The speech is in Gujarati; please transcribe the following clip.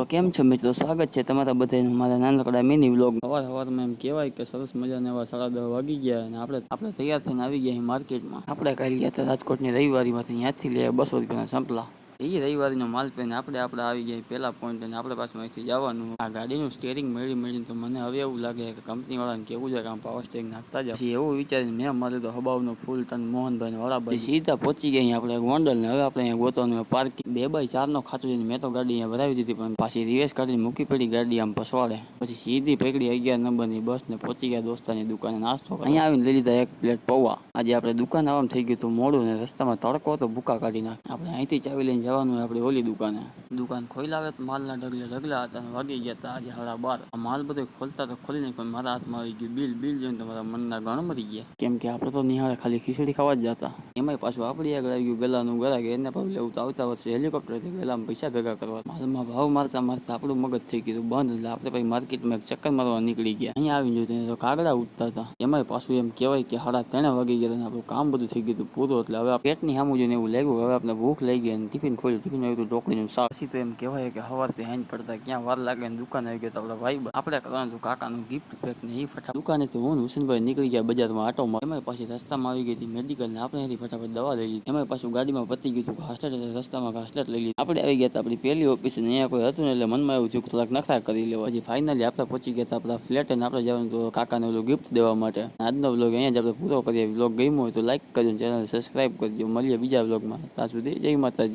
તો કેમ છો મિત્રો, સ્વાગત છે તમારા બધાનું મારા નાનકડા મિની વ્લોગ. સવારમાં એમ કહેવાય કે સરસ મજાના એવા 10:30 વાગી ગયા અને આપણે તૈયાર થઈને આવી ગયા માર્કેટમાં. આપણે કાલે ગયા હતા રાજકોટની રવિવારીમાંથી, ત્યાંથી લઈ 200 રૂપિયાના સંપલા. એ રવિવારીનો માલ પહેરીને આપણે આવી ગયા પહેલા પોઈન્ટ અને આપણે પાછું અહીંથી જવાનું. આ ગાડીનું સ્ટેરિંગ મેળવીને તો મને હવે એવું લાગે કે કંપની વાળાને કેવું છે કે આમ પાવર સ્ટેરિંગ નાખતા જાય. પછી એવું વિચારીને મેં મારે તો હબાવનો ફૂલ ટન મોહનભાઈ વડાભાઈ સીધા પહોંચી ગયા આપણે ગોંડલ ને. હવે આપણે અહીંયા ગોતવાનું પાર્કિંગ 2x4 નો ખાતો જઈને મેં તો ગાડી અહીંયા ભરાવી દીધી, પણ પાછી રિવેસ કાઢીને મૂકી પડી ગાડી આમ પસવાડે. પછી સીધી પકડી 11 નંબરની બસ ને પહોંચી ગયા દોસ્તાની દુકાને નાસ્તો. અહીંયા આવીને લઈ લીધા 1 પ્લેટ પૌવા. આજે આપણે દુકાન આવવામાં થઈ ગયું હતું મોડું ને રસ્તામાં તડકો તો ભૂકા કાઢી નાખ. આપણે અહીંથી ચાવી લઈને જવાનું આપણે ઓલી દુકાને. દુકાન ખોલાવે તો માલના ઢગલા હતા અને વાગી ગયા હતા આજે 12:30. આ માલ બધો ખોલતા તો ખોલી નહીં, પણ મારા હાથમાં આવી ગયું બિલ જોઈને તમારા મનના ગણ મરી ગયા. કેમ કે આપણે તો નિહાળે ખાલી ખીચડી ખાવા જ જતા. એમાંય પાછું આપણી આગળ આવી ગયું ગલાનું ગરાક. એને પાછું લેવું તો આવતા વર્ષે હેલિકોપ્ટરથી ગલામાં પૈસા ભેગા કરવા. માલમાં ભાવ મારતા આપણું મગજ થઈ ગયું બંધ. એટલે આપણે પછી માર્કેટમાં એક ચક્કર મારવા નીકળી ગયા. અહીંયા આવી જોયું તો કાગડા ઉઠતા હતા. એમાંય પાછું એમ કહેવાય કે 3:30 વાગી ગયા અને આપણું કામ બધું થઈ ગયું પૂરું. એટલે હવે પેટની સામું જોઈને એવું લાગ્યું હવે આપણે ભૂખ લઈ ગઈ અને ટિફિન ખોલ્યું. ટિફિન આવ્યું ઢોકળીનું શાક. પછી તો એમ કહેવાય કે સવારથી હાંજ પડતા ક્યાં વાર લાગે ને દુકાન આવી ગયા તો આપણા ભાઈ આપણે કરવાનું હતું કાકાનું ગિફ્ટ પેક ને એ ફટાફટ દુકાનેથી હું હુસેનભાઈ નીકળી ગયા બજારમાં આટોમાં. એમાંય પાછી રસ્તામાં આવી ગઈ હતી મેડિકલ ને આપણે એથી ફટાફટ દવા લઈ લીધી. એમાંય પાછું ગાડીમાં પતી ગયું હતું ઘાસલેટ, એટલે રસ્તામાં ઘાસલેટ લઈ લીધી. આપણે આવી ગયા હતા આપણી પહેલી ઓફિસ ને અહીંયા કોઈ હતું ને એટલે મનમાં એવું થયું થોડાક નખરા કરી લેવા. પછી ફાઇનલી આપણે પહોંચી ગયા હતા આપણા ફ્લેટ અને આપણે જવાનું તો કાકાને ઓલું ગિફ્ટ દેવા માટે. આજનો વ્લોગ અહીંયા જ આપણે પૂરો કરીએ. વ્લોગ ગમ્યો હોય તો લાઈક કરજો, ચેનલ સબસ્ક્રાઈબ કરજો. મળીએ બીજા વ્લોગમાં. ત્યાં સુધી જય માતાજી.